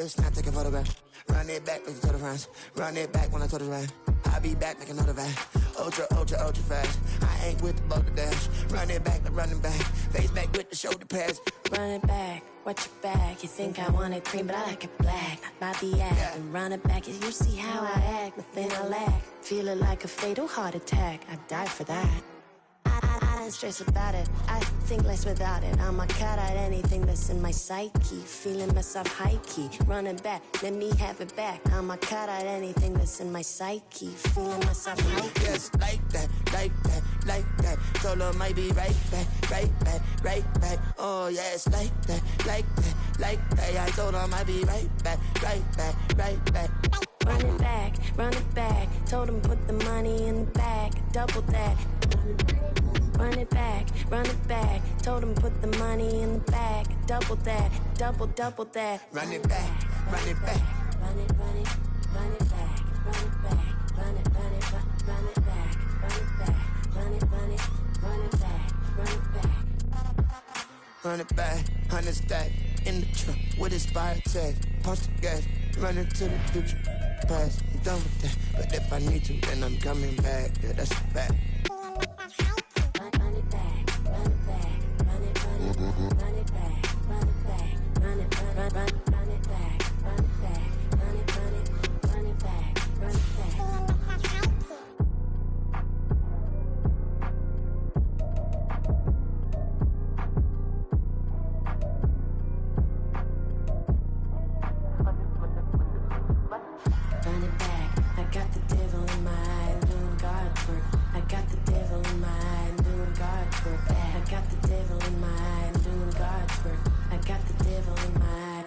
Snap, take a photograph. Run it back, make it to the front. Run it back when I told it right. I'll be back, make another back. Ultra, ultra, ultra fast. I ain't with the boulder dash. Run it back, the running back. Face back with the shoulder pads. Run it back, watch your back. You think I want it cream, but I like it black. About the act and run it back. You see how I act, nothing I lack. Feeling like a fatal heart attack. I die for that. I don't stress about it. I think less without it. I'ma cut out anything that's in my psyche. Feeling myself high key. Running back, let me have it back. I'ma cut out anything that's in my psyche. Feeling myself high key. Yes, like that, like that, like that. Solo might be right back, right back, right back. Oh, yes, like that, like that, like that. I told her I might be right back, right back, right back. Run it back, run it back. Told him put the money in the bag. Double that. Run it back, run it back. Told him put the money in the bag. Double that, double that. Run it back, run it back. Run it, run it, run it back. Run it back, run it, run it, run it back. Run it back, run it, run it, run it back. Run it back. Run it back, 100 stack. In the truck with his fire tag. Punch the gas, run into the future. Past, I'm done with that. But if I need to, then I'm coming back. Yeah, that's a fact. Run it back, run it back, run it, run it, run it back, run it back, run it, run it back, run it back, run it, run it, run it back, run it back. Run it back, I got the devil in my eye, doing guard work. I got the devil in my eye, doing guard work. I got the devil in my eye, doing guard work. I got the devil in my eye.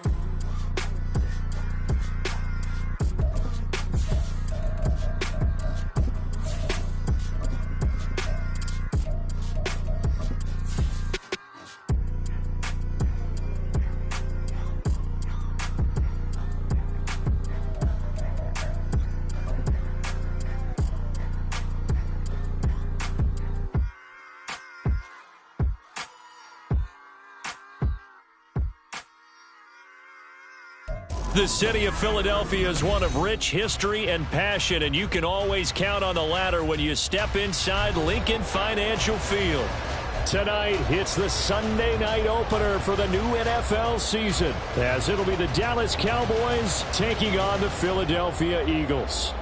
The city of Philadelphia is one of rich history and passion, and you can always count on the latter when you step inside Lincoln Financial Field. Tonight, it's the Sunday night opener for the new NFL season, as it'll be the Dallas Cowboys taking on the Philadelphia Eagles.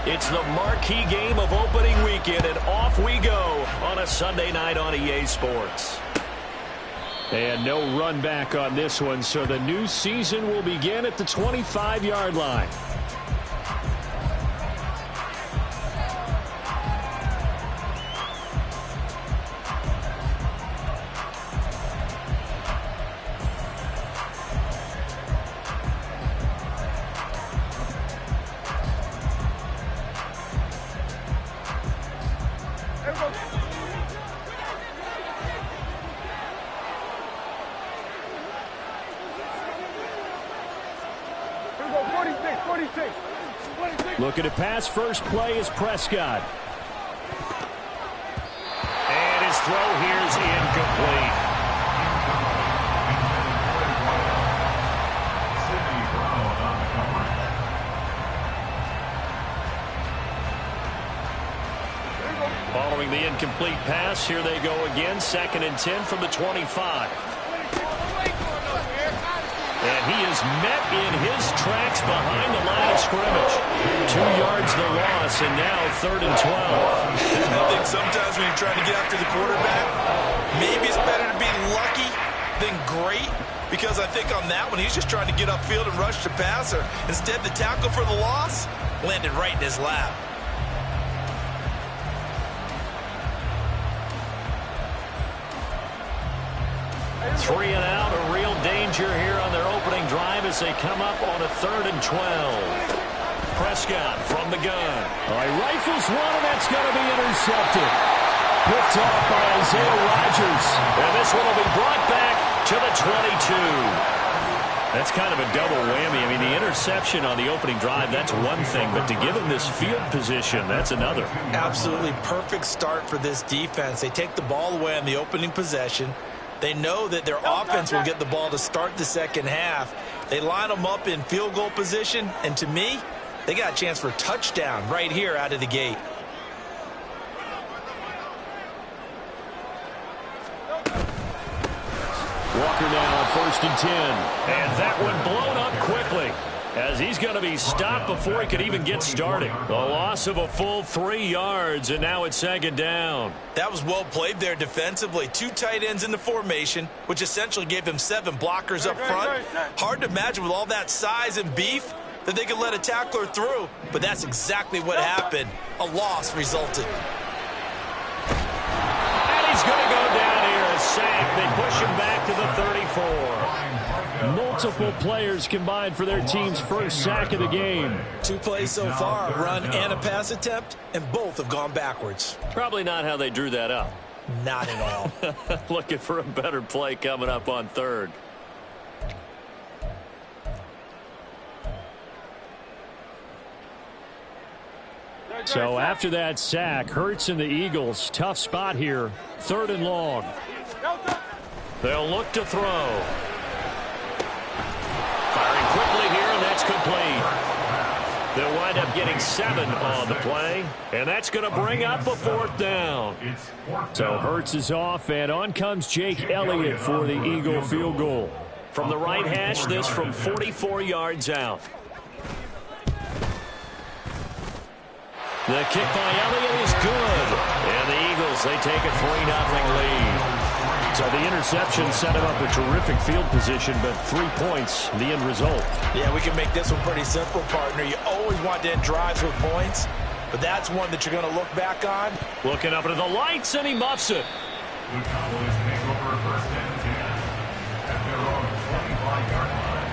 It's the marquee game of opening weekend, and off we go on a Sunday night on EA Sports. And no run back on this one, so the new season will begin at the 25-yard line. Looking to pass, first play is Prescott. And his throw here is incomplete. Following the incomplete pass, here they go again, 2nd and 10 from the 25. And he is met in his tracks behind the line of scrimmage. 2 yards the loss, and now 3rd and 12. I think sometimes when you're trying to get after the quarterback, maybe it's better to be lucky than great, because I think on that one, he's just trying to get upfield and rush the passer. Instead, the tackle for the loss landed right in his lap. Three and out, a real danger here on their opening drive as they come up on a 3rd and 12. Prescott from the gun. All right, rifles one, and that's going to be intercepted. Picked off by Isaiah Rodgers. And this one will be brought back to the 22. That's kind of a double whammy. I mean, the interception on the opening drive, that's one thing, but to give him this field position, that's another. Absolutely perfect start for this defense. They take the ball away on the opening possession. They know that their offense will get the ball to start the second half. They line them up in field goal position, and to me, they got a chance for a touchdown right here out of the gate. Walker now on 1st and 10. And that one blown up quickly as he's going to be stopped before he could even get started. A loss of a full 3 yards, and now it's 2nd down. That was well played there defensively. 2 tight ends in the formation, which essentially gave them 7 blockers up front. Hard to imagine with all that size and beef that they could let a tackler through, but that's exactly what happened. A loss resulted. And he's going to go down here, a sack. They push him back to the 34. Multiple players combined for their team's first sack of the game. 2 plays so far, a run and a pass attempt, and both have gone backwards. Probably not how they drew that up. Not at all. Looking for a better play coming up on 3rd. So after that sack, Hurts and the Eagles, tough spot here, 3rd and long. They'll look to throw. Firing quickly here, and that's complete. They'll wind up getting 7 on the play, and that's going to bring up a 4th down. So Hurts is off, and on comes Jake Elliott for the Eagle field goal. From the right hash, this from 44 yards out. The kick by Elliott is good. And the Eagles, they take a 3-0 lead. So the interception set him up a terrific field position, but 3 points, the end result. Yeah, we can make this one pretty simple, partner. You always want to end drives with points, but that's one that you're going to look back on. Looking up into the lights, and he muffs it. The Cowboys take over 1st and 10 at their own 25-yard line.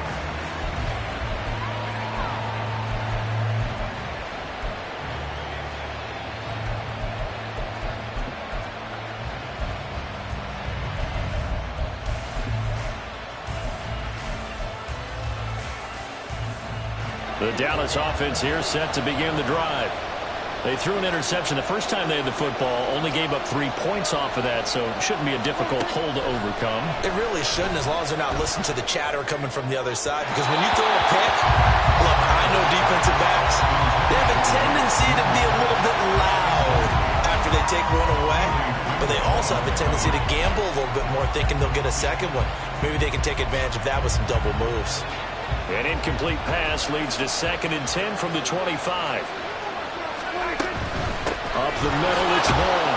The Dallas offense here set to begin the drive. They threw an interception the first time they had the football, only gave up 3 points off of that, so it shouldn't be a difficult hole to overcome. It really shouldn't, as long as they're not listening to the chatter coming from the other side, because when you throw a pick, look, I know defensive backs, they have a tendency to be a little bit loud after they take one away, but they also have a tendency to gamble a little bit more, thinking they'll get a second one. Maybe they can take advantage of that with some double moves. An incomplete pass leads to 2nd and 10 from the 25. Up the middle, it's Vaughn.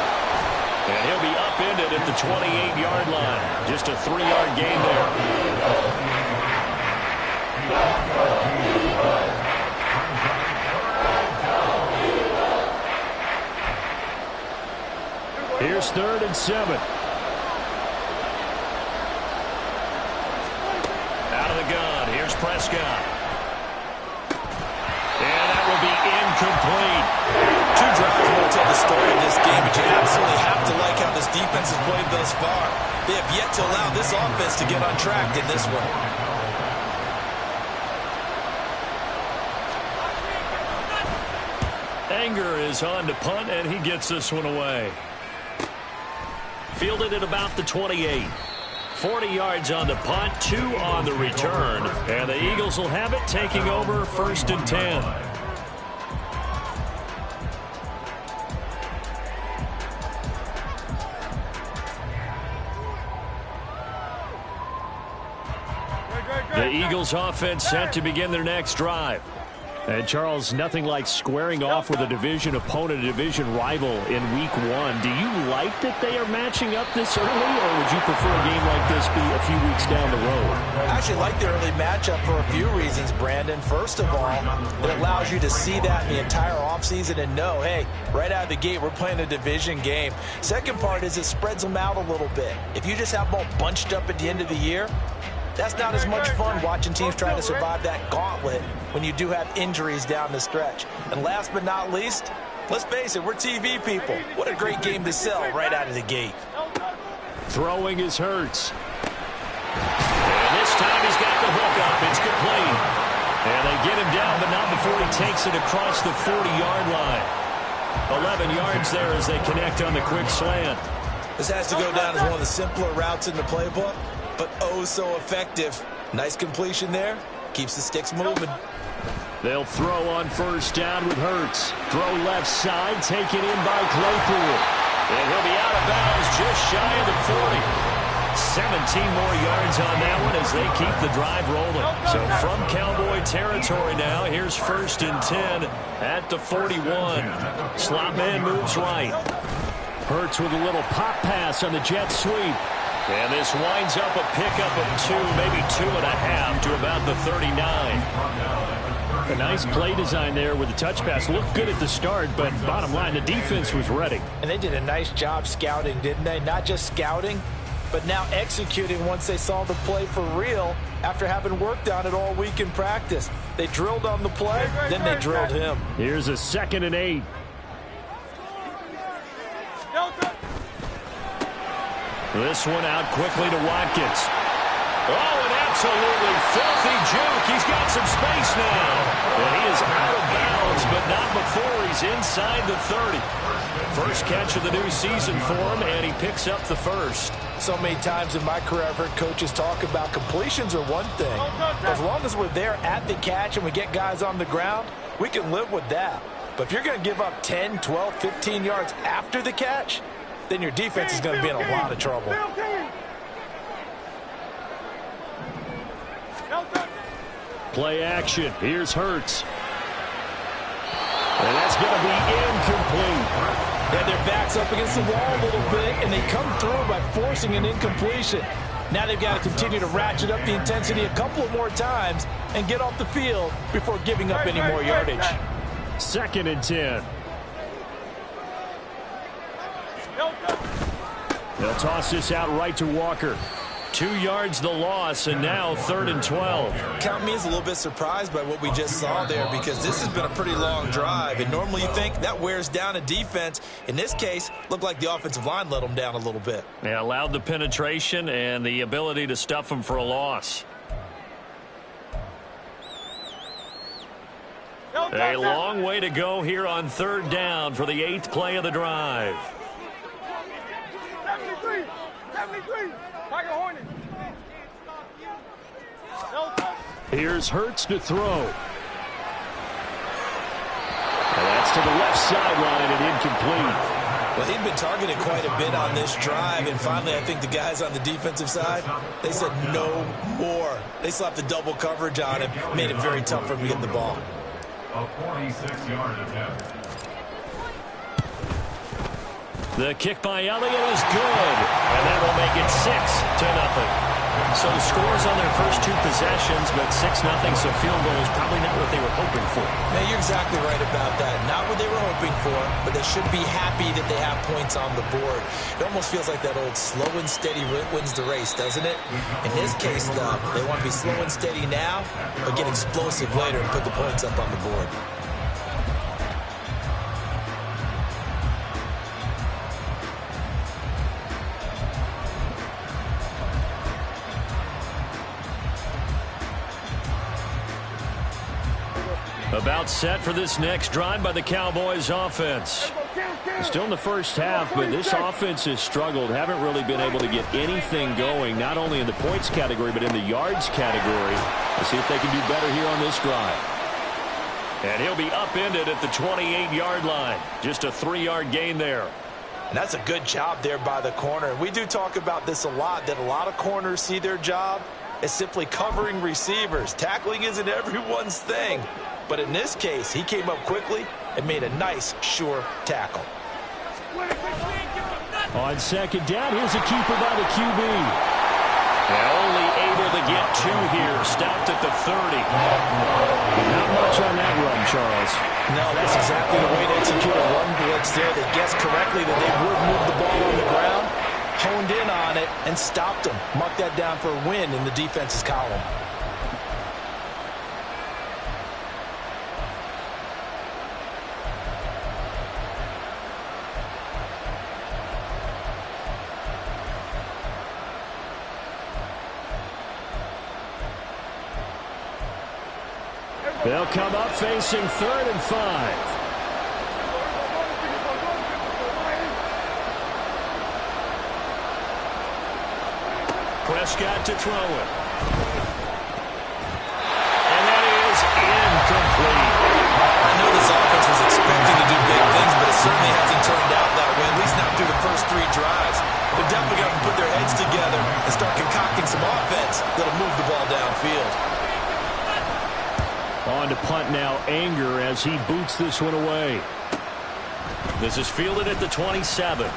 And he'll be upended at the 28-yard line. Just a 3-yard gain there. Here's 3rd and 7. Out of the gun, here's Prescott. And that will be incomplete. 2 drives will tell the story of this game, but you absolutely have to like how this defense has played thus far. They have yet to allow this offense to get on track in this one. Anger is on to punt, and he gets this one away. Fielded at about the 28. 40 yards on the punt, 2 on the return. And the Eagles will have it, taking over 1st and 10. The Eagles offense set to begin their next drive. And Charles, nothing like squaring off with a division opponent, a division rival in week 1. Do you like that they are matching up this early, or would you prefer a game like this be a few weeks down the road? I actually like the early matchup for a few reasons, Brandon. First of all, it allows you to see that in the entire offseason and know, hey, right out of the gate, we're playing a division game. Second part is it spreads them out a little bit. If you just have them all bunched up at the end of the year, that's not as much fun watching teams try to survive that gauntlet when you do have injuries down the stretch. And last but not least, let's face it, we're TV people. What a great game to sell right out of the gate. Throwing is Hurts. And this time he's got the hook up, get him down, but not before he takes it across the 40-yard line. 11 yards there as they connect on the quick slant. This has to go down as one of the simpler routes in the playbook, but oh so effective. Nice completion there. Keeps the sticks moving. They'll throw on first down with Hurts. Throw left side, taken in by Claypool. And he'll be out of bounds just shy of the 40. 17 more yards on that one as they keep the drive rolling. So from Cowboy territory now, here's 1st and 10 at the 41. Slot man moves right. Hurts with a little pop pass on the jet sweep. And this winds up a pickup of 2, maybe 2.5 to about the 39. A nice play design there with the touch pass. Looked good at the start, but bottom line, the defense was ready. And they did a nice job scouting, didn't they? Not just scouting, but now executing once they saw the play for real after having worked on it all week in practice. They drilled on the play, then they drilled him. Here's a 2nd and 8. This one out quickly to Watkins. Oh, an absolutely filthy juke. He's got some space now. And he is out of bounds, but not before he's inside the 30. First catch of the new season for him, and he picks up the first. So many times in my career I've heard coaches talk about completions are one thing. As long as we're there at the catch and we get guys on the ground, we can live with that. But if you're going to give up 10, 12, 15 yards after the catch, then your defense is going to be in a lot of trouble. Play action. Here's Hurts. And that's going to be incomplete. Yeah, their back's up against the wall a little bit, and they come through by forcing an incompletion. Now they've got to continue to ratchet up the intensity a couple of more times and get off the field before giving up any more yardage. 2nd and 10. They'll toss this out right to Walker. 2 yards the loss, and now 3rd and 12. Count me as a little bit surprised by what we just saw there, because this has been a pretty long drive, and normally you think that wears down a defense. In this case, looked like the offensive line let them down a little bit. They allowed the penetration and the ability to stuff them for a loss. A long way to go here on 3rd down for the 8th play of the drive. 73. Tiger Hornet. Here's Hurts to throw. And that's to the left sideline and incomplete. Well, he'd been targeted quite a bit on this drive, and finally I think the guys on the defensive side, they said no more. They slapped the double coverage on him, made it very tough for him to get the ball. A 46-yard attempt. The kick by Elliott is good, and that will make it 6-0. So scores on their first 2 possessions, but 6-0, so field goal is probably not what they were hoping for. Now, you're exactly right about that. Not what they were hoping for, but they should be happy that they have points on the board. It almost feels like that old slow and steady wins the race, doesn't it? In this case, though, they want to be slow and steady now, but get explosive later and put the points up on the board. About set for this next drive by the Cowboys offense. Still in the first half, but this offense has struggled. Haven't really been able to get anything going, not only in the points category, but in the yards category. Let's see if they can do better here on this drive. And he'll be upended at the 28-yard line. Just a 3-yard gain there. And that's a good job there by the corner. And we do talk about this a lot, that a lot of corners see their job as simply covering receivers. Tackling isn't everyone's thing. But in this case, he came up quickly and made a nice, sure tackle. On second down, here's a keeper by the QB. And only able to get 2 here. Stopped at the 30. Not much on that run, Charles. No, that's exactly the way to execute a run blitz there. They guessed correctly that they would move the ball on the ground, honed in on it, and stopped them. Mark that down for a win in the defense's column. They'll come up facing 3rd and 5. Prescott to throw it. And that is incomplete. I know this offense was expecting to do big things, but it certainly hasn't turned out that way, at least not through the first 3 drives. They're definitely going to put their heads together and start concocting some offense that'll move the ball downfield. On to punt now, Anger as he boots this one away. This is fielded at the 27.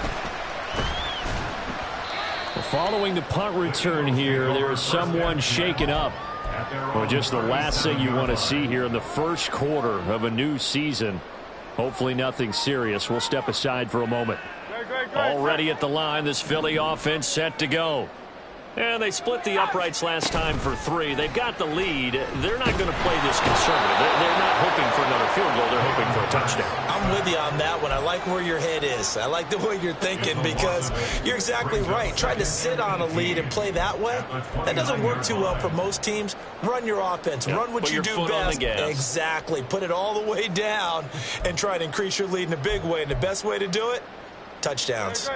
Following the punt return here, there is someone shaken up. Well, just the last thing you want to see here in the first quarter of a new season. Hopefully nothing serious. We'll step aside for a moment. Already at the line, this Philly offense set to go. And they split the uprights last time for 3. They've got the lead. They're not going to play this conservative. They're not hoping for another field goal. They're hoping for a touchdown. I'm with you on that one. I like where your head is. I like the way you're thinking because you're exactly right. Trying to sit on a lead and play that way, that doesn't work too well for most teams. Run your offense. Run what you do best. Exactly. Put it all the way down and try to increase your lead in a big way. And the best way to do it, touchdowns.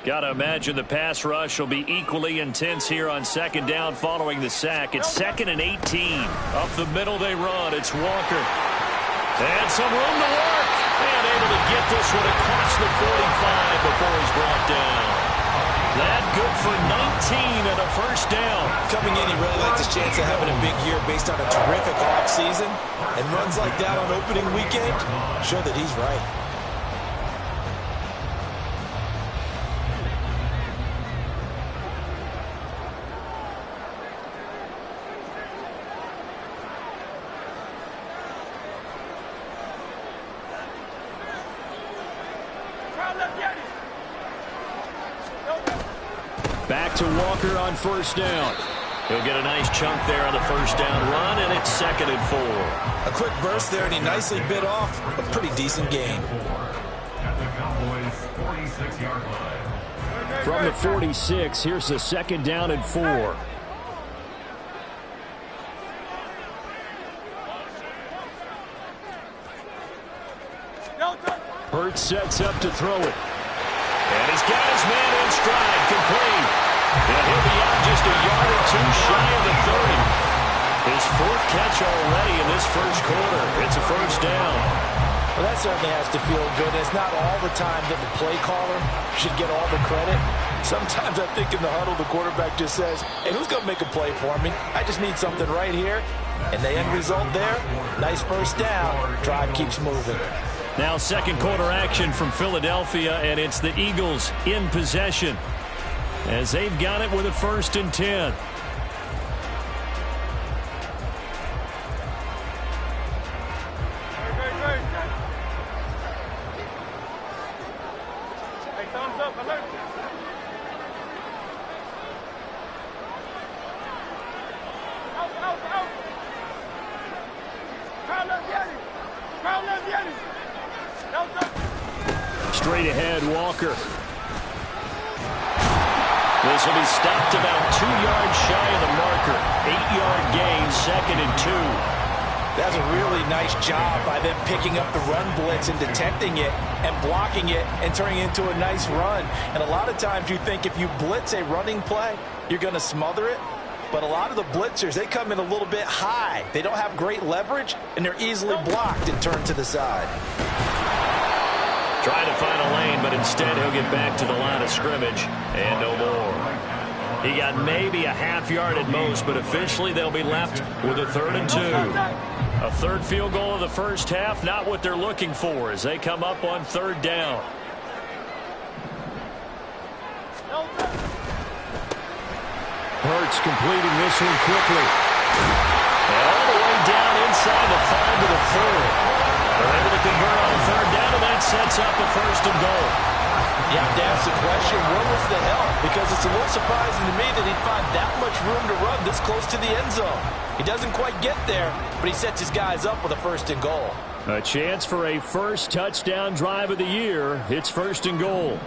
Got to imagine the pass rush will be equally intense here on 2nd down following the sack. It's 2nd and 18. Up the middle they run. It's Walker. And some room to work. And able to get this one across the 45 before he's brought down. That good for 19 and a first down. Coming in, he really likes his chance of having a big year based on a terrific offseason. And runs like that on opening weekend show that he's right. Back to Walker on 1st down. He'll get a nice chunk there on the 1st down run, and it's 2nd and 4. A quick burst there, and he nicely bit off a pretty decent gain. At the Cowboys' 46-yard line. From the 46, here's the 2nd down and 4. Hurts sets up to throw it. And he's got his man in stride, complete. And he'll be out just a yard or 2 shy of the 30. His 4th catch already in this first quarter. It's a first down. Well, that certainly has to feel good. It's not all the time that the play caller should get all the credit. Sometimes I think in the huddle, the quarterback just says, hey, who's going to make a play for me? I just need something right here. And the end result there, nice first down. Drive keeps moving. Now 2nd quarter action from Philadelphia, and it's the Eagles in possession as they've got it with a 1st and 10. Hey, thumbs up, alert. Out. Crowd left Yeti. Straight ahead, Walker. This will be stopped about 2 yards shy of the marker. 8-yard gain, 2nd and 2. That's a really nice job by them picking up the run blitz and detecting it and blocking it and turning it into a nice run. And a lot of times you think if you blitz a running play, you're going to smother it. But a lot of the blitzers, they come in a little bit high. They don't have great leverage, and they're easily blocked and turned to the side. Trying to find a lane, but instead he'll get back to the line of scrimmage and no more. He got maybe a half yard at most, but officially they'll be left with a 3rd and 2. A 3rd field goal of the first half, not what they're looking for as they come up on 3rd down. Hurts completing this one quickly. And all the way down inside the 5 to the 4. They're able to convert on 3rd down, and that sets up a 1st and goal. You have to ask the question, where was the help? Because it's a little surprising to me that he'd find that much room to run this close to the end zone. He doesn't quite get there, but he sets his guys up with a 1st and goal. A chance for a first touchdown drive of the year. It's 1st and goal.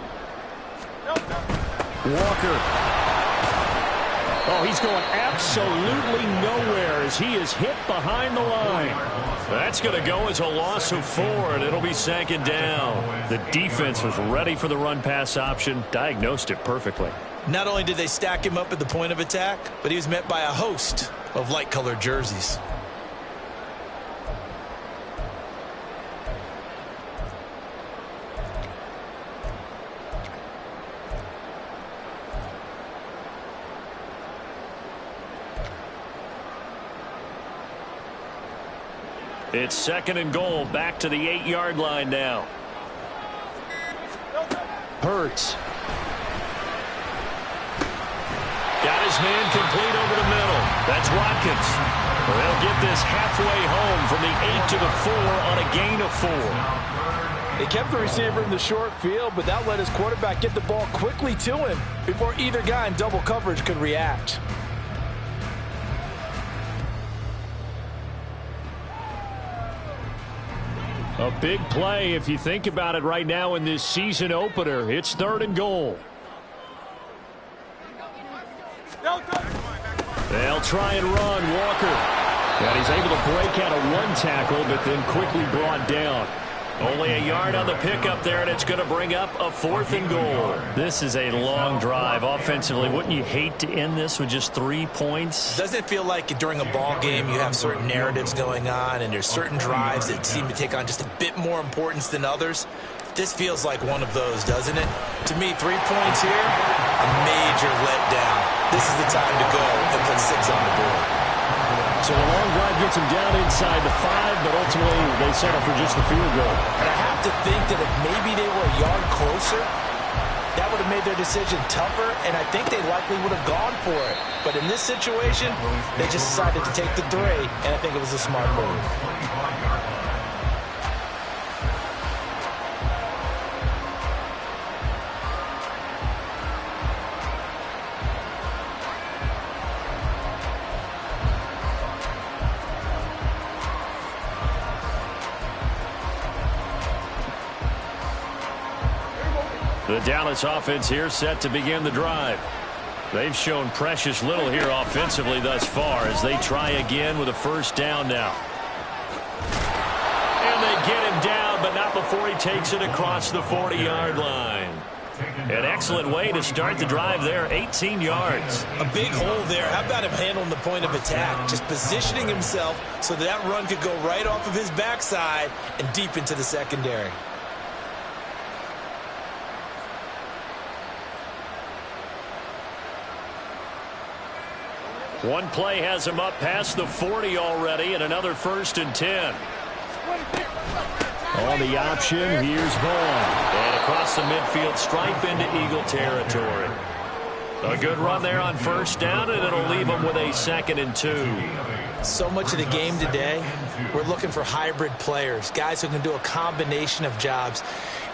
Walker. Oh, Oh, he's going absolutely nowhere as he is hit behind the line. That's going to go as a loss of 4, and it'll be 2nd down. The defense was ready for the run-pass option, diagnosed it perfectly. Not only did they stack him up at the point of attack, but he was met by a host of light-colored jerseys. It's 2nd and goal, back to the 8-yard line now. Hurts. Got his man complete over the middle. That's Watkins. They'll get this halfway home from the 8 to the 4 on a gain of 4. They kept the receiver in the short field, but that let his quarterback get the ball quickly to him before either guy in double coverage could react. A big play if you think about it right now in this season opener. It's 3rd and goal. They'll try and run Walker. And he's able to break out of 1 tackle, but then quickly brought down. Only a yard on the pickup there, and it's going to bring up a 4th and goal. This is a long drive offensively. Wouldn't you hate to end this with just 3 points? Doesn't it feel like during a ball game you have certain narratives going on and there's certain drives that seem to take on just a bit more importance than others? This feels like one of those, doesn't it? To me, 3 points here, a major letdown. This is the time to go and put 6 on the board. So the long drive gets him down inside the 5, but ultimately they settle for just the field goal. And I have to think that if maybe they were a yard closer, that would have made their decision tougher, and I think they likely would have gone for it. But in this situation, they just decided to take the 3, and I think it was a smart move. The Dallas offense here set to begin the drive. They've shown precious little here offensively thus far as they try again with a 1st down now. And they get him down, but not before he takes it across the 40-yard line. An excellent way to start the drive there, 18 yards. A big hole there. How about him handling the point of attack? Just positioning himself so that run could go right off of his backside and deep into the secondary. One play has him up past the 40 already, and another 1st and 10. On the option, here's Vaughn. And across the midfield stripe into Eagle territory. A good run there on 1st down, and it'll leave them with a 2nd and 2. So much of the game today, we're looking for hybrid players, guys who can do a combination of jobs.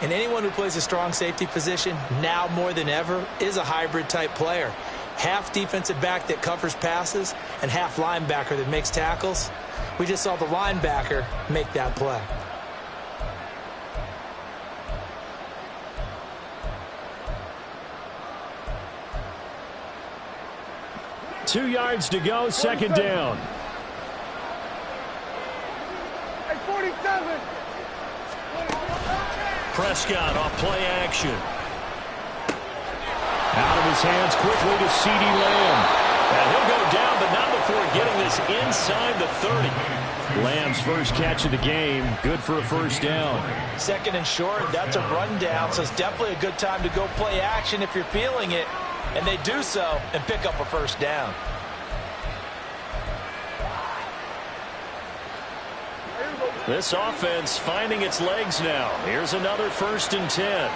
And anyone who plays a strong safety position, now more than ever, is a hybrid type player. Half defensive back that covers passes and half linebacker that makes tackles. We just saw the linebacker make that play. Two yards to go, 2nd down. Hey, 47. Prescott off play action. Out of his hands quickly to CeeDee Lamb. And he'll go down, but not before getting this inside the 30. Lamb's first catch of the game. Good for a 1st down. 2nd and short, that's a rundown, so it's definitely a good time to go play action if you're feeling it. And they do so and pick up a 1st down. This offense finding its legs now. Here's another 1st and 10.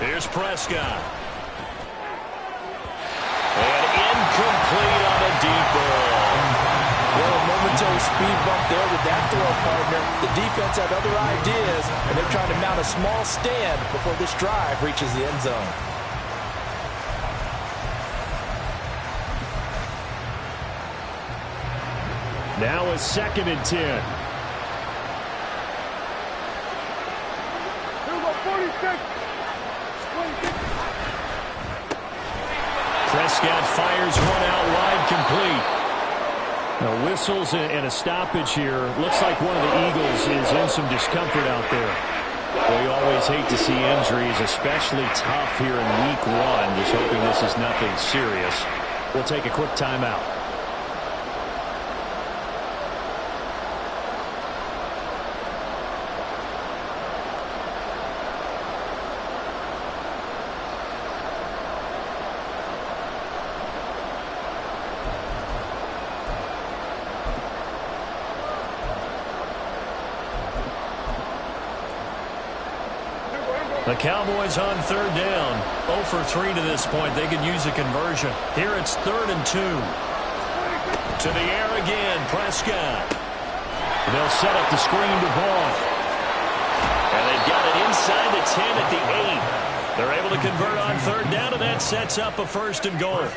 Here's Prescott. And incomplete on a deep ball. Well, a momentary speed bump there with that throw, partner. The defense had other ideas, and they're trying to mount a small stand before this drive reaches the end zone. Now a 2nd and 10. Prescott fires one out wide, complete. Now, whistles and a stoppage here. Looks like one of the Eagles is in some discomfort out there. We always hate to see injuries, especially tough here in week one. Just hoping this is nothing serious. We'll take a quick timeout. The Cowboys on third down. 0 for 3 to this point. They could use a conversion. Here it's 3rd and 2. To the air again, Prescott. They'll set up the screen to Vaughn. And they've got it inside the 10 at the 8. They're able to convert on third down, and that sets up a 1st and goal.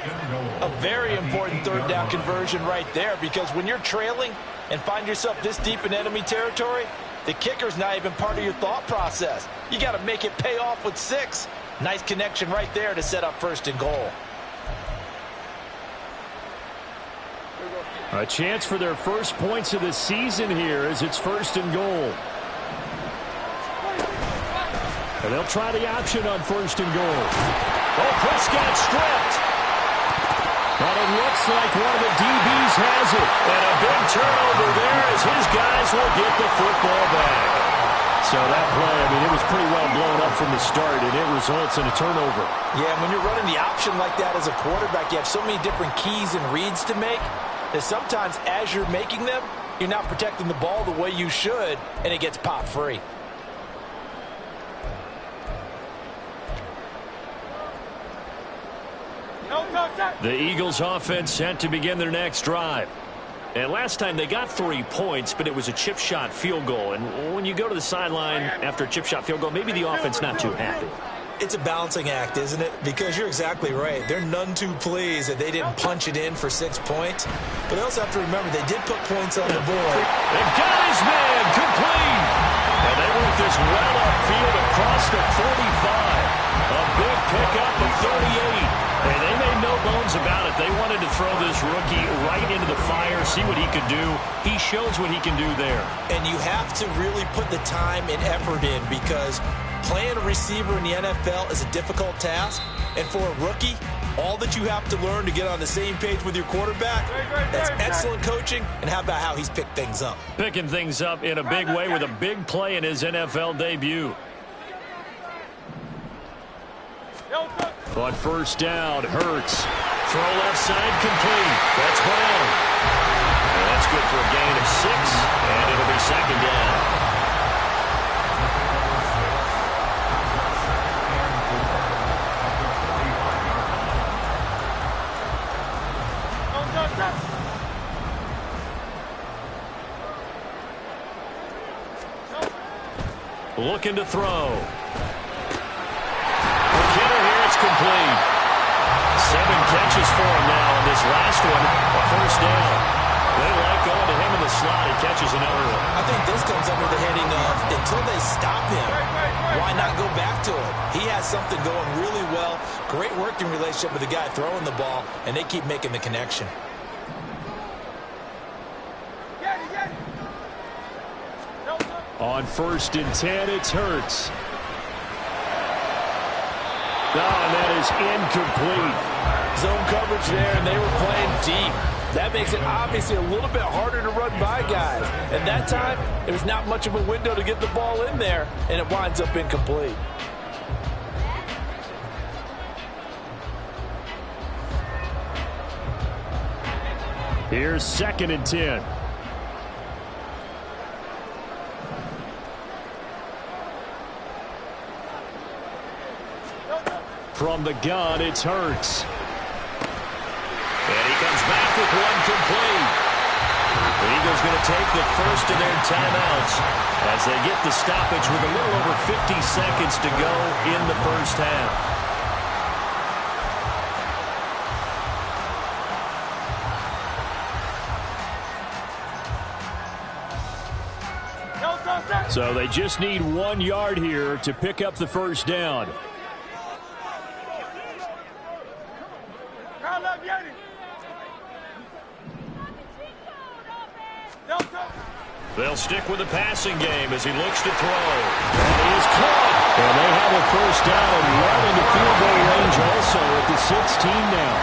A very important third down conversion right there, because when you're trailing and find yourself this deep in enemy territory, the kicker's not even part of your thought process. You got to make it pay off with 6. Nice connection right there to set up 1st and goal. A chance for their first points of the season here as it's 1st and goal. And they'll try the option on 1st and goal. Oh, Prescott stripped. But it looks like one of the DBs has it. And a big turnover there as his guys will get the football back. So that play, I mean, it was pretty well blown up from the start, and it results in a turnover. Yeah, when you're running the option like that as a quarterback, you have so many different keys and reads to make that sometimes as you're making them, you're not protecting the ball the way you should, and it gets popped free. The Eagles offense set to begin their next drive. And last time they got 3 points, but it was a chip shot field goal. And when you go to the sideline after a chip shot field goal, maybe the offense not too happy. It's a balancing act, isn't it? Because you're exactly right. They're none too pleased that they didn't punch it in for 6 points. But they also have to remember they did put points on the board. They've got his man complete. And they work this well upfield across the 45. A big pickup of 38. And they made no bones about it. They wanted to throw this rookie right into the fire, see what he could do. He shows what he can do there. And you have to really put the time and effort in, because playing a receiver in the NFL is a difficult task. And for a rookie, all that you have to learn to get on the same page with your quarterback, that's excellent coaching. And how about how he's picked things up? Picking things up in a big way with a big play in his NFL debut. On 1st down, Hurts. Throw left side, complete. That's Brown. And that's good for a gain of 6, and it'll be 2nd down. Looking to throw. Complete. 7 catches for him now, and this last one, a 1st down. They like going to him in the slot. He catches another one. I think this comes under the heading of, until they stop him, why not go back to it? He has something going really well. Great working relationship with the guy throwing the ball, and they keep making the connection. On 1st and 10, it's Hurts. Oh, and that is incomplete. Zone coverage there, and they were playing deep. That makes it obviously a little bit harder to run by guys. And that time, there was not much of a window to get the ball in there, and it winds up incomplete. Here's 2nd and 10. From the gun, it's Hurts. And he comes back with one complete. The Eagles going to take the first of their timeouts as they get the stoppage with a little over 50 seconds to go in the first half. So they just need 1 yard here to pick up the 1st down. They'll stick with the passing game as he looks to throw. And he is caught. And they have a first down and right into field goal range also at the 16 now.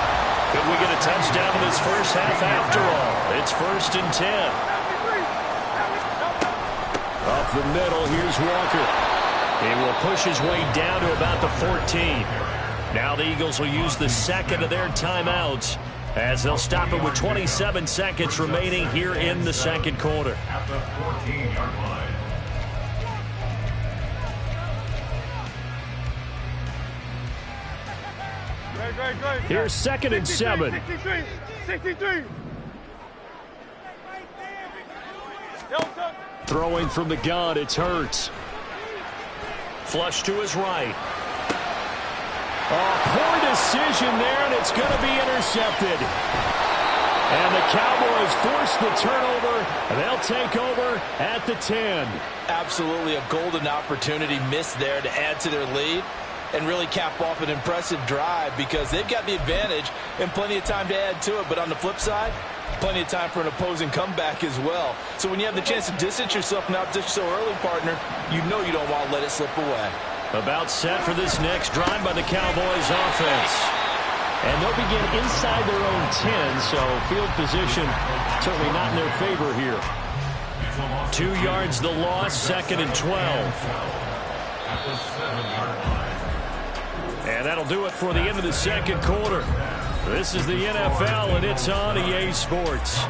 Could we get a touchdown in this first half after all? It's 1st and 10. Up the middle, here's Walker. He will push his way down to about the 14. Now the Eagles will use the second of their timeouts as they'll stop it with 27 seconds remaining here in the second quarter. At the 14-yard line. Here's 2nd and 7. 63. Throwing from the gun, it's Hurts. Flush to his right. Poor decision there, and it's going to be intercepted. And the Cowboys force the turnover, and they'll take over at the 10. Absolutely a golden opportunity missed there to add to their lead and really cap off an impressive drive because they've got the advantage and plenty of time to add to it. But on the flip side, plenty of time for an opposing comeback as well. So when you have the chance to distance yourself from that so early, partner, you know you don't want to let it slip away. About set for this next drive by the Cowboys offense. And they'll begin inside their own 10, so field position certainly not in their favor here. 2 yards the loss, 2nd and 12. And that'll do it for the end of the second quarter. This is the NFL, and it's on EA Sports.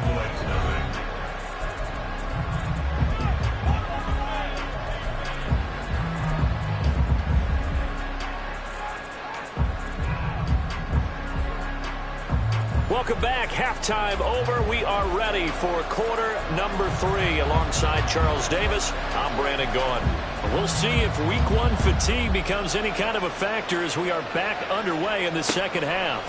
Welcome back. Halftime over. We are ready for quarter number 3. Alongside Charles Davis, I'm Brandon Gaudin. We'll see if week 1 fatigue becomes any kind of a factor as we are back underway in the second half.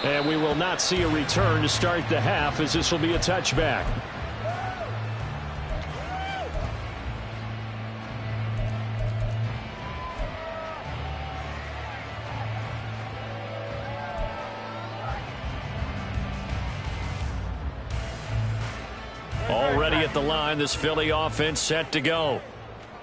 And we will not see a return to start the half as this will be a touchback. Already at the line, this Philly offense set to go.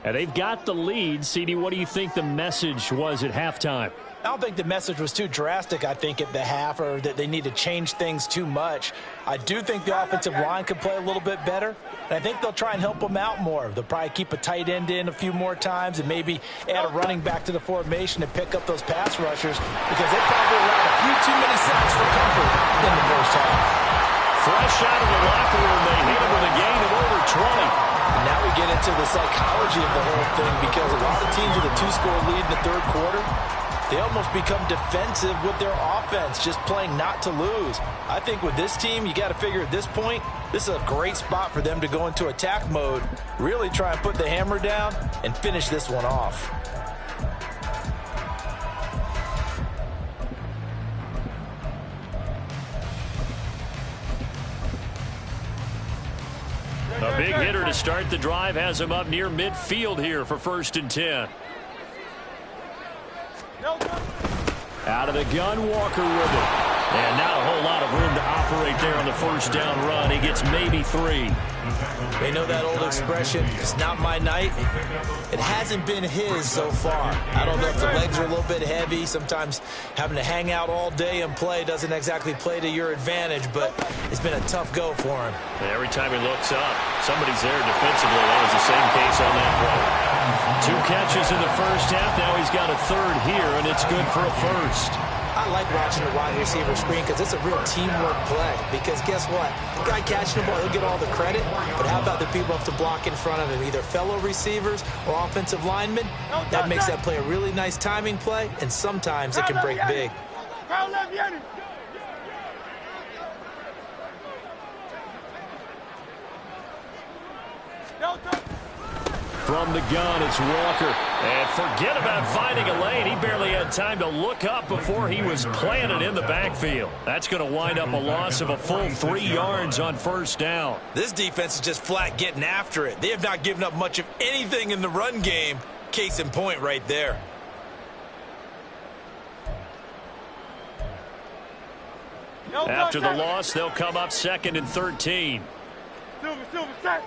And they've got the lead. CD, what do you think the message was at halftime? I don't think the message was too drastic, I think, at the half, or that they need to change things too much. I do think the offensive line could play a little bit better, and I think they'll try and help them out more. They'll probably keep a tight end in a few more times and maybe add a running back to the formation to pick up those pass rushers because they probably allowed a few too many sacks for comfort in the first half. Fresh out of the locker room, they hit him with a gain of over 20. Now we get into the psychology of the whole thing because a lot of teams with a 2-score lead in the third quarter, they almost become defensive with their offense, just playing not to lose. I think with this team, you got to figure at this point, this is a great spot for them to go into attack mode, really try and put the hammer down and finish this one off. A big hitter to start the drive has him up near midfield here for 1st and 10. Out of the gun, Walker with it. And not a whole lot of room to operate there on the first down run. He gets maybe 3. They know that old expression, it's not my night. It hasn't been his so far. I don't know if the legs are a little bit heavy. Sometimes having to hang out all day and play doesn't exactly play to your advantage, but it's been a tough go for him. And every time he looks up, somebody's there defensively. That was the same case on that play. 2 catches in the first half. Now he's got a 3rd here, and it's good for a 1st. I like watching the wide receiver screen because it's a real teamwork play. Because guess what? The guy catching the ball, he'll get all the credit. But how about the people have to block in front of him, either fellow receivers or offensive linemen? That makes that play a really nice timing play, and sometimes it can break big. From the gun, it's Walker. And forget about finding a lane. He barely had time to look up before he was planted in the backfield. That's going to wind up a loss of a full 3 yards on first down. This defense is just flat getting after it. They have not given up much of anything in the run game. Case in point right there. After the loss, they'll come up 2nd and 13. Silver, set.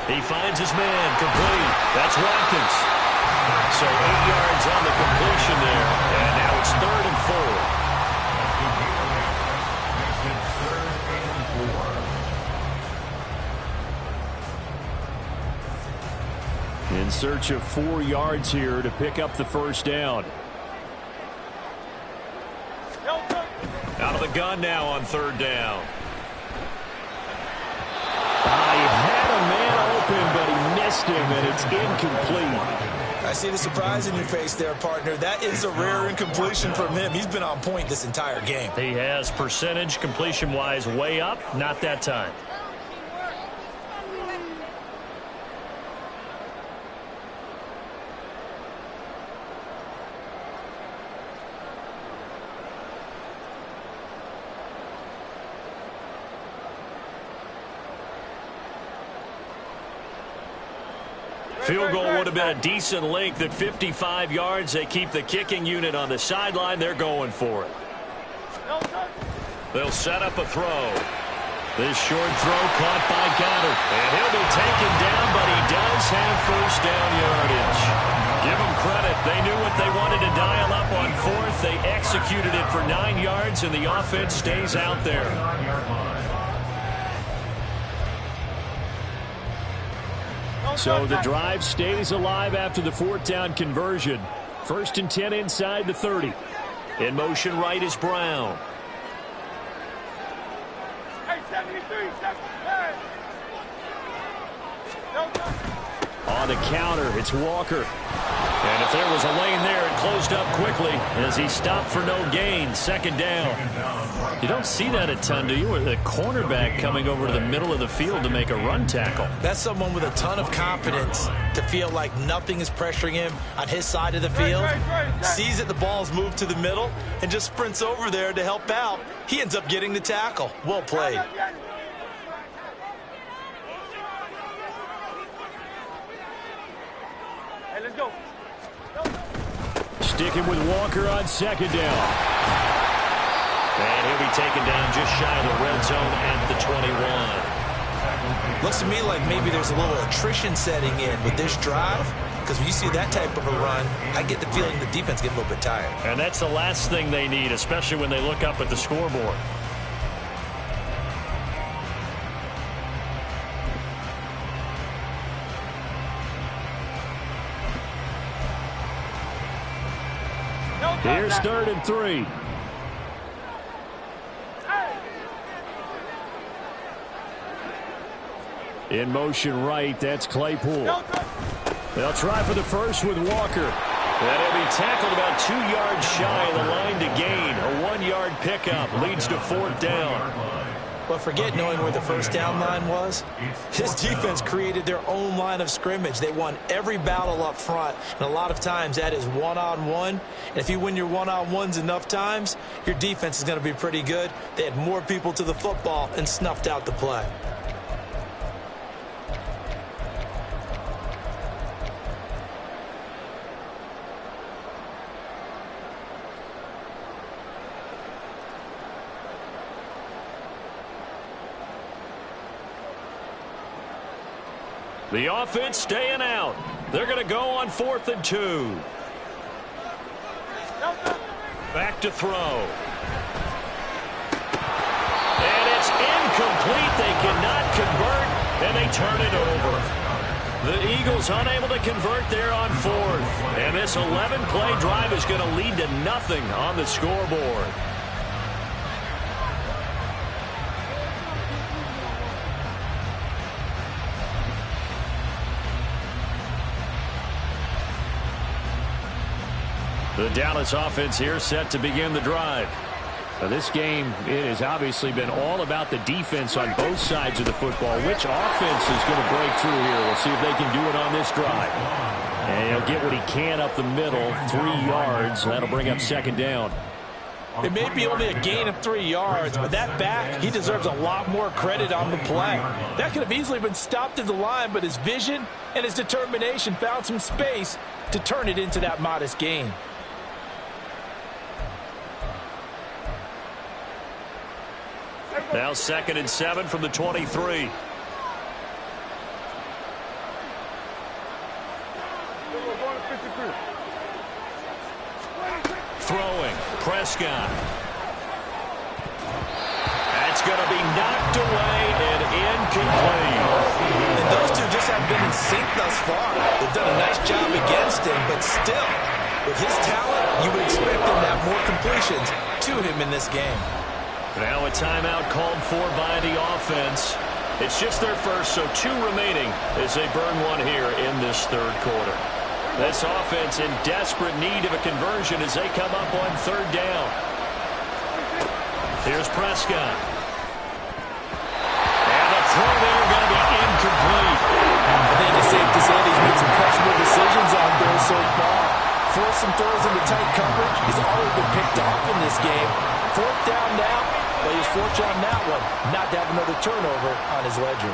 He finds his man, complete. That's Watkins. So 8 yards on the completion there, and now it's 3rd and 4. In search of 4 yards here to pick up the first down. Out of the gun now on 3rd down. He had a man open, but he missed him, and it's incomplete. I see the surprise in your face there, partner. That is a rare incompletion from him. He's been on point this entire game. He has percentage completion-wise way up, not that time. Field goal would have been a decent length at 55 yards. They keep the kicking unit on the sideline. They're going for it. They'll set up a throw. This short throw caught by Goddard. And he'll be taken down, but he does have first down yardage. Give them credit. They knew what they wanted to dial up on 4th. They executed it for 9 yards, and the offense stays out there. So the drive stays alive after the 4th down conversion. 1st and 10 inside the 30. In motion right is Brown. On the counter, it's Walker. And if there was a lane there, it closed up quickly as he stopped for no gain. 2nd down. You don't see that a ton, do you? With a cornerback coming over to the middle of the field to make a run tackle. That's someone with a ton of confidence to feel like nothing is pressuring him on his side of the field. Sees that the ball's moved to the middle and just sprints over there to help out. He ends up getting the tackle. Well played. Hey, let's go. Sticking with Walker on 2nd down. And he'll be taken down just shy of the red zone at the 21. Looks to me like maybe there's a little attrition setting in with this drive, because when you see that type of a run, I get the feeling the defense gets a little bit tired. And that's the last thing they need, especially when they look up at the scoreboard. Here's 3rd and 3. In motion right, that's Claypool. They'll try for the first with Walker. That'll be tackled about 2 yards shy of the line to gain. A 1-yard pickup leads to 4th down. But forget knowing where the first down line was. This defense created their own line of scrimmage. They won every battle up front, and a lot of times that is one-on-one. And if you win your one-on-ones enough times, your defense is going to be pretty good. They had more people to the football and snuffed out the play. The offense staying out. They're going to go on 4th and 2. Back to throw. And it's incomplete. They cannot convert, and they turn it over. The Eagles unable to convert there on 4th. And this 11-play drive is going to lead to nothing on the scoreboard. The Dallas offense here set to begin the drive. Now this game, it has obviously been all about the defense on both sides of the football. Which offense is going to break through here? We'll see if they can do it on this drive. And he'll get what he can up the middle, 3 yards. That'll bring up 2nd down. It may be only a gain of 3 yards, but that back, he deserves a lot more credit on the play. That could have easily been stopped at the line, but his vision and his determination found some space to turn it into that modest gain. Now 2nd and 7 from the 23. Throwing, Prescott. That's going to be knocked away and incomplete. And those two just haven't been in sync thus far. They've done a nice job against him, but still, with his talent, you would expect them to have more completions to him in this game. Now a timeout called for by the offense. It's just their first, so 2 remaining as they burn one here in this third quarter. This offense in desperate need of a conversion as they come up on 3rd down. Here's Prescott. And the throw there going to be incomplete. I think it's safe to say he's made some questionable decisions out there so far. Forced some throws into tight coverage. He's already been picked off in this game. 4th down now, but he's fortunate on that one not to have another turnover on his ledger.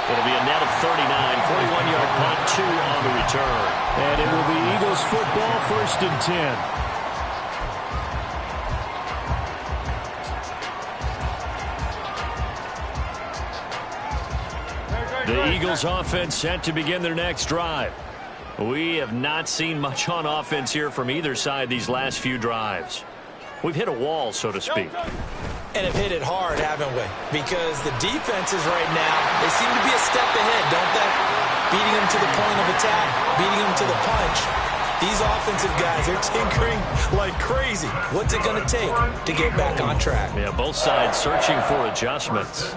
It'll be a net of 39, 41-yard punt, 2 on the return. And it will be Eagles football, 1st and 10. The Eagles offense set to begin their next drive. We have not seen much on offense here from either side these last few drives. We've hit a wall, so to speak. And have hit it hard, haven't we? Because the defenses right now, they seem to be a step ahead, don't they? Beating them to the point of attack, beating them to the punch. These offensive guys, they're tinkering like crazy. What's it going to take to get back on track? Yeah, both sides searching for adjustments.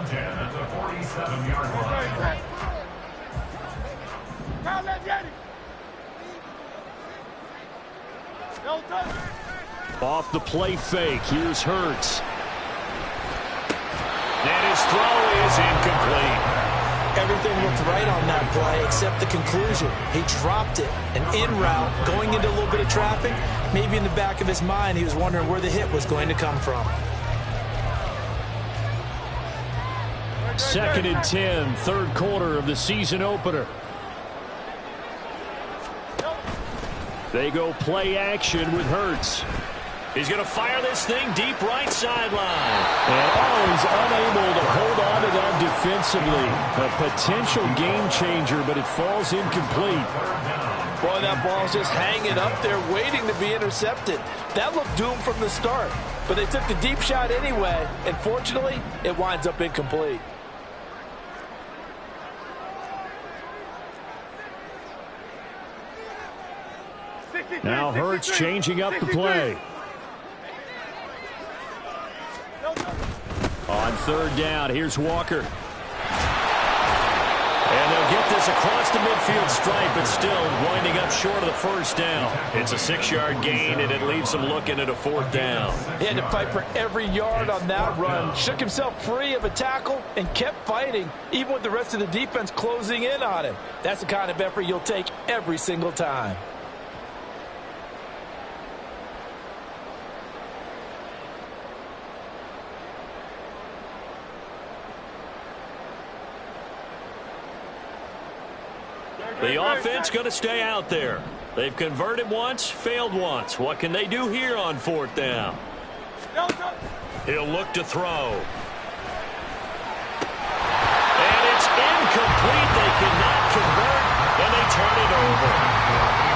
Off the play fake, here's Hurts. And his throw is incomplete. Everything looked right on that play except the conclusion. He dropped it. An in route, going into a little bit of traffic. Maybe in the back of his mind, he was wondering where the hit was going to come from. 2nd and 10, 3rd quarter of the season opener. They go play action with Hurts. He's going to fire this thing deep right sideline. And he's unable to hold on to that defensively. A potential game changer, but it falls incomplete. Boy, that ball's just hanging up there, waiting to be intercepted. That looked doomed from the start. But they took the deep shot anyway, and fortunately, it winds up incomplete. Now Hurts changing up the play. On 3rd down, here's Walker. And they'll get this across the midfield stripe, but still winding up short of the 1st down. It's a 6-yard gain, and it leaves them looking at a 4th down. He had to fight for every yard on that run. Shook himself free of a tackle and kept fighting, even with the rest of the defense closing in on him. That's the kind of effort you'll take every single time. The offense going to stay out there. They've converted once, failed once. What can they do here on 4th down? He'll look to throw. And it's incomplete. They cannot convert, and they turn it over.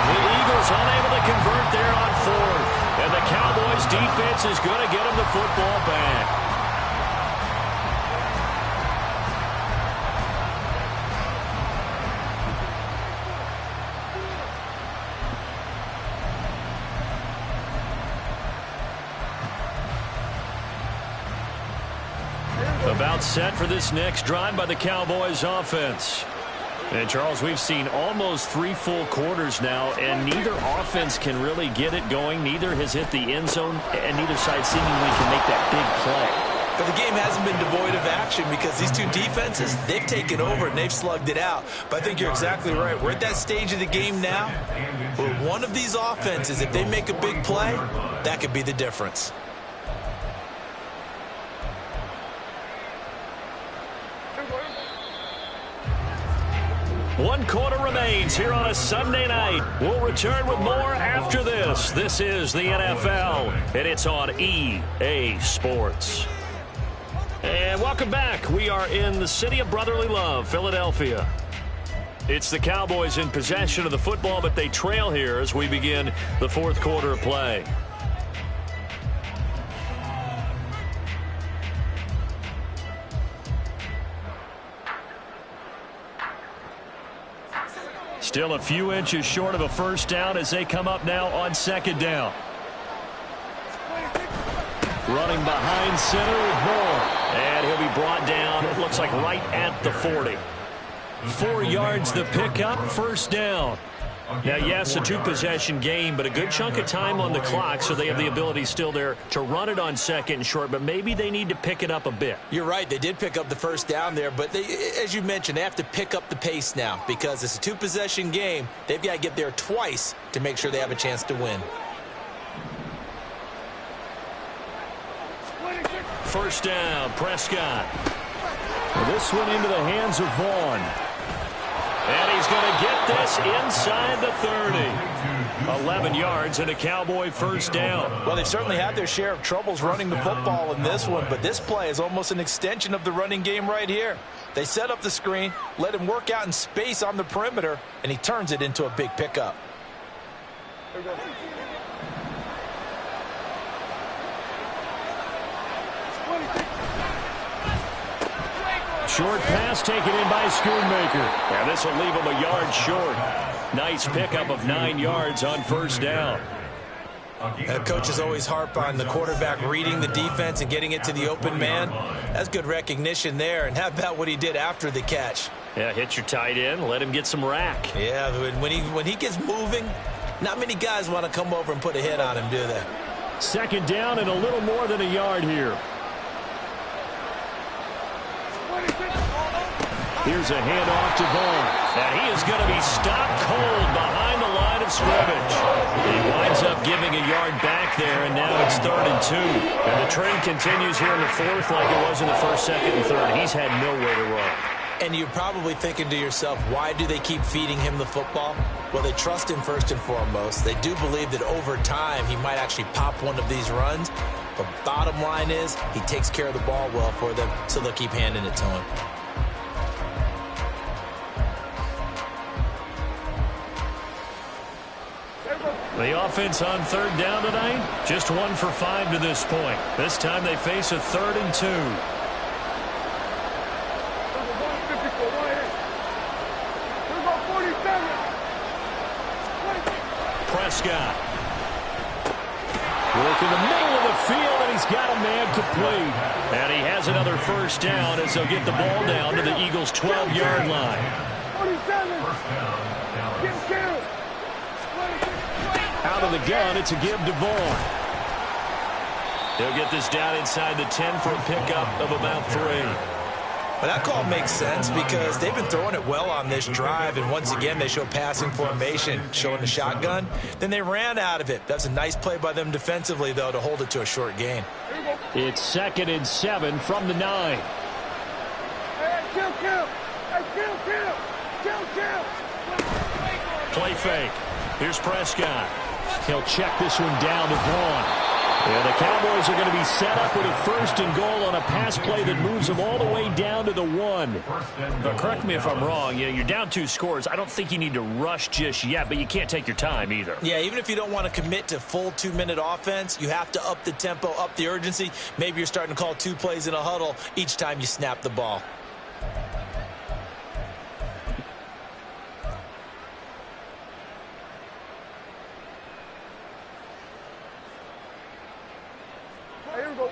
The Eagles unable to convert there on 4th. And the Cowboys defense is going to get them the football back. About set for this next drive by the Cowboys offense. And, Charles, we've seen almost 3 full quarters now, and neither offense can really get it going. Neither has hit the end zone, and neither side seemingly can make that big play. But the game hasn't been devoid of action because these two defenses, they've taken over and they've slugged it out. But I think you're exactly right. We're at that stage of the game now where one of these offenses, if they make a big play, that could be the difference. One quarter remains here on a Sunday night. We'll return with more after this. This is the NFL, and it's on EA Sports. And welcome back. We are in the city of brotherly love, Philadelphia. It's the Cowboys in possession of the football, but they trail here as we begin the fourth quarter of play. Still a few inches short of a first down as they come up now on second down. Running behind center with Vaughn. And he'll be brought down, it looks like right at the 40. 4 yards the pickup, first down. Now, yes, a 2-possession game, but a good chunk of time on the clock, so they have the ability still there to run it on second and short, but maybe they need to pick it up a bit. You're right. They did pick up the first down there, but they, as you mentioned, they have to pick up the pace now because it's a 2-possession game. They've got to get there twice to make sure they have a chance to win. First down, Prescott. Well, this one into the hands of Vaughn. And he's going to get this inside the 30. 11 yards and a Cowboy first down. Well, they've certainly had their share of troubles running the football in this one, but this play is almost an extension of the running game right here. They set up the screen, let him work out in space on the perimeter, and he turns it into a big pickup. Short pass taken in by Schoonmaker. And this will leave him a yard short. Nice pickup of 9 yards on first down. Coaches always harp on the quarterback reading the defense and getting it to the open man. That's good recognition there. And how about what he did after the catch? Yeah, hit your tight end, let him get some rack. Yeah, when he gets moving, not many guys want to come over and put a hit on him, do they? Second down and a little more than a yard here. Here's a handoff to Vaughn. And he is going to be stopped cold behind the line of scrimmage. He winds up giving a yard back there, and now it's 3rd and 2. And the trend continues here in the fourth like it was in the first, second, and third. He's had nowhere to run. And you're probably thinking to yourself, why do they keep feeding him the football? Well, they trust him first and foremost. They do believe that over time he might actually pop one of these runs. But bottom line is he takes care of the ball well for them, so they'll keep handing it to him. The offense on third down tonight, just 1 for 5 to this point. This time they face a 3rd and 2. Prescott. Work in the middle of the field, and he's got a man complete. And he has another first down as they'll get the ball down to the Eagles' 12-yard line. 47. Out of the gun, it's a give to Vaughn. He'll get this down inside the 10 for a pickup of about 3. But that call makes sense because they've been throwing it well on this drive, and once again they show passing formation, showing the shotgun. Then they ran out of it. That's a nice play by them defensively, though, to hold it to a short gain. It's 2nd and 7 from the 9. Play fake. Here's Prescott. He'll check this one down to Vaughn. Yeah, the Cowboys are going to be set up with a 1st and goal on a pass play that moves them all the way down to the 1. But correct me if I'm wrong. You're down 2 scores. I don't think you need to rush just yet, but you can't take your time either. Yeah, even if you don't want to commit to full 2-minute offense, you have to up the tempo, up the urgency. Maybe you're starting to call 2 plays in a huddle each time you snap the ball.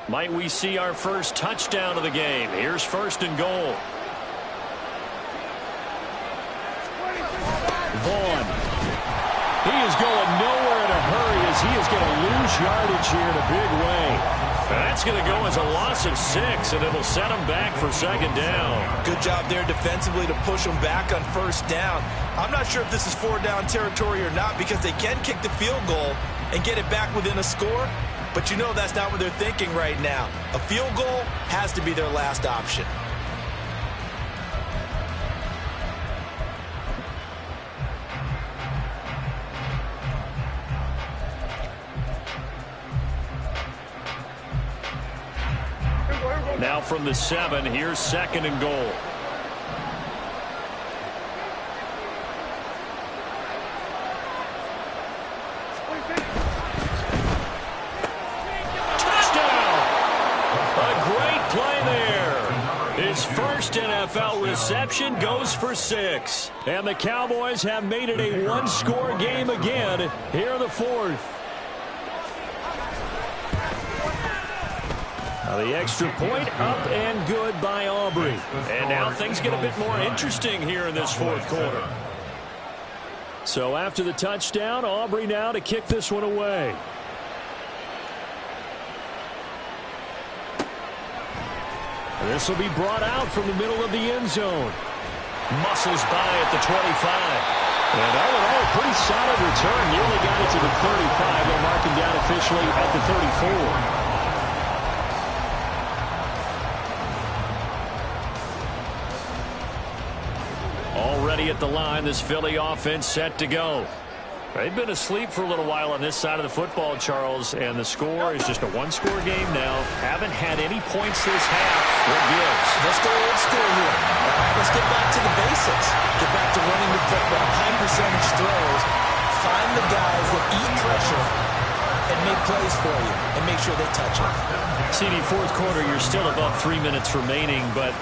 Might we see our first touchdown of the game? Here's 1st and goal. Vaughn. He is going nowhere in a hurry as he is going to lose yardage here in a big way. That's going to go as a loss of 6, and it'll set him back for 2nd down. Good job there defensively to push them back on 1st down. I'm not sure if this is 4-down territory or not because they can kick the field goal and get it back within a score. But you know that's not what they're thinking right now. A field goal has to be their last option. Now from the 7, here's 2nd and goal. half out reception, goes for 6. And the Cowboys have made it a one-score game again here in the fourth. The extra point up and good by Aubrey. And now things get a bit more interesting here in this fourth quarter. So after the touchdown, Aubrey now to kick this one away. This will be brought out from the middle of the end zone. Muscles by at the 25. And all in all, a pretty solid return. Nearly got it to the 35. They'll mark him down officially at the 34. Already at the line, this Philly offense set to go. They've been asleep for a little while on this side of the football, Charles, and the score is just a one-score game now. Haven't had any points this half. What gives? Let's go old school here. All right, let's get back to the basics. Get back to running the football, high percentage throws. Find the guys that eat pressure and make plays for you and make sure they touch it. CD, fourth quarter, you're still above 3 minutes remaining, but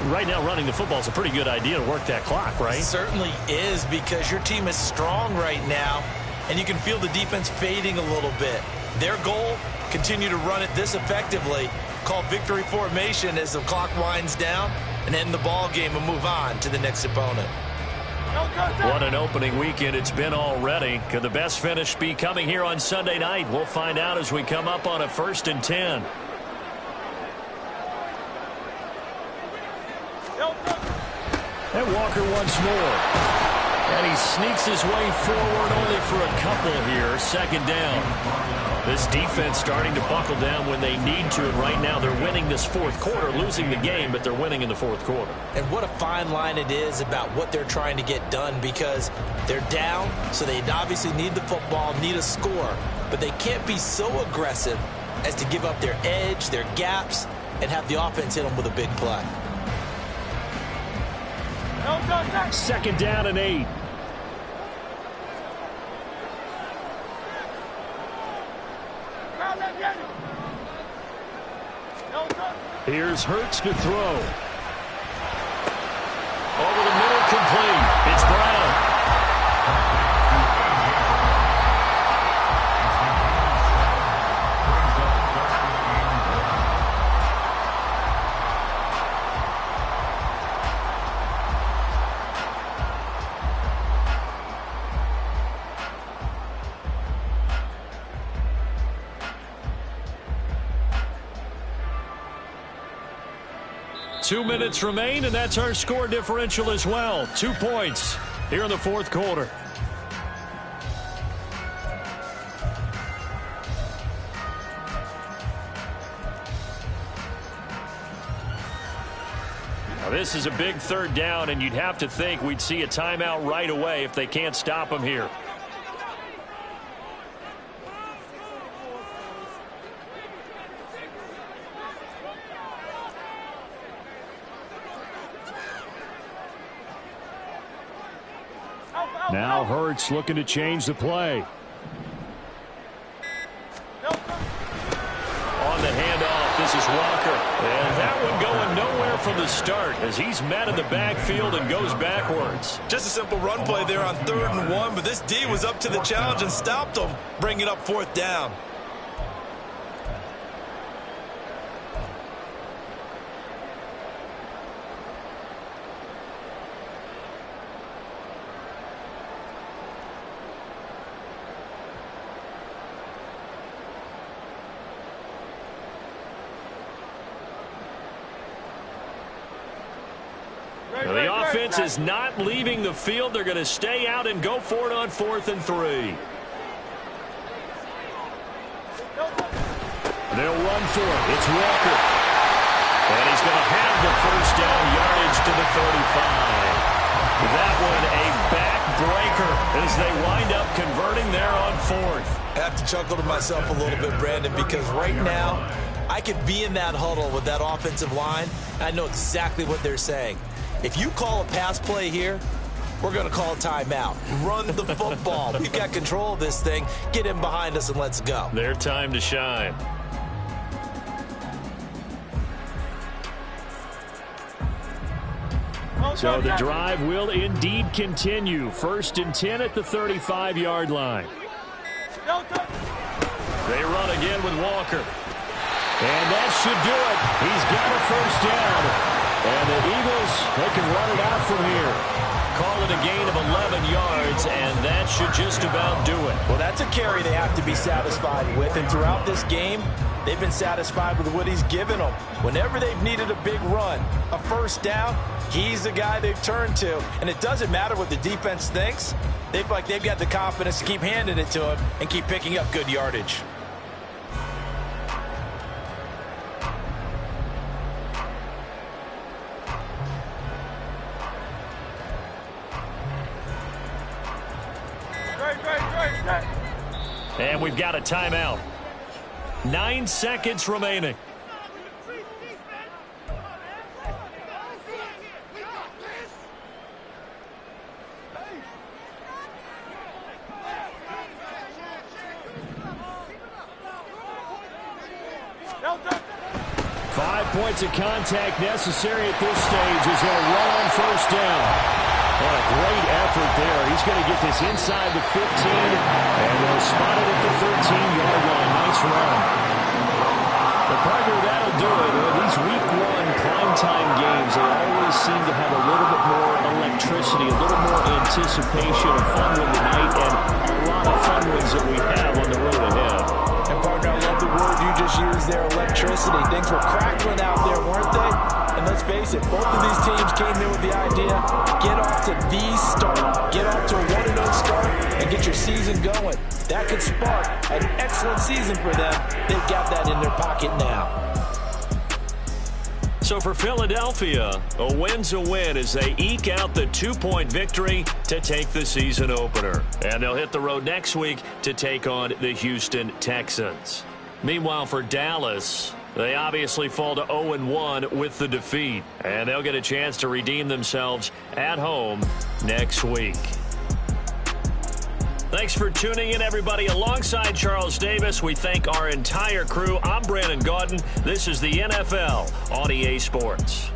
right now running the football is a pretty good idea to work that clock, right? It certainly is, because your team is strong right now, and you can feel the defense fading a little bit. Their goal, continue to run it this effectively, call victory formation as the clock winds down, and end the ball game and move on to the next opponent. What an opening weekend it's been already. Could the best finish be coming here on Sunday night? We'll find out as we come up on a 1st and 10. And Walker once more. And he sneaks his way forward only for a couple here. 2nd down. This defense starting to buckle down when they need to. And right now they're winning this fourth quarter, losing the game, but they're winning in the fourth quarter. And what a fine line it is about what they're trying to get done, because they're down, so they obviously need the football, need a score. But they can't be so aggressive as to give up their edge, their gaps, and have the offense hit them with a big play. 2nd down and 8. Here's Hurts to throw. Over the middle, complete. It's Brown. Two minutes remain, and that's our score differential as well. 2 points here in the fourth quarter. Now, this is a big 3rd down, and you'd have to think we'd see a timeout right away if they can't stop them here. Now Hurts looking to change the play. On the handoff, this is Walker. And that one going nowhere from the start as he's met in the backfield and goes backwards. Just a simple run play there on 3rd and 1, but this D was up to the challenge and stopped him, bringing up 4th down. The offense is not leaving the field. They're going to stay out and go for it on 4th and 3. They'll run for it. It's Walker. And he's going to have the 1st down, yardage to the 35. That one a backbreaker as they wind up converting there on 4th. I have to chuckle to myself a little bit, Brandon, because right now I could be in that huddle with that offensive line, and I know exactly what they're saying. If you call a pass play here, we're going to call a timeout. Run the football. We've got control of this thing. Get in behind us and let's go. Their time to shine. So the drive will indeed continue. 1st and 10 at the 35-yard line. They run again with Walker. And that should do it. He's got a 1st down. And the Eagles, they can run it out from here. Call it a gain of 11 yards, and that should just about do it. Well, that's a carry they have to be satisfied with. And throughout this game, they've been satisfied with what he's given them. Whenever they've needed a big run, a 1st down, he's the guy they've turned to. And it doesn't matter what the defense thinks. They've got the confidence to keep handing it to him and keep picking up good yardage. And we've got a timeout. 9 seconds remaining. Five points of contact necessary at this stage as they'll run on 1st down. And a great effort there. He's going to get this inside the 15, and they'll spot it at the 13-yard line. Nice run. The partner, that'll do it. Well, these Week 1 primetime games, they always seem to have a little bit more electricity, a little more anticipation of fun win tonight, and a lot of fun wins that we have on the road ahead. And, partner, I love the word you just used there, electricity. Things were crackling out there, weren't they? And let's face it, both of these teams came in with the idea, get off to the start. Get off to a 1-0 start and get your season going. That could spark an excellent season for them. They've got that in their pocket now. So for Philadelphia, a win's a win as they eke out the 2-point victory to take the season opener. And they'll hit the road next week to take on the Houston Texans. Meanwhile, for Dallas, they obviously fall to 0-1 with the defeat. And they'll get a chance to redeem themselves at home next week. Thanks for tuning in, everybody. Alongside Charles Davis, we thank our entire crew. I'm Brandon Gaudin. This is the NFL on EA Sports.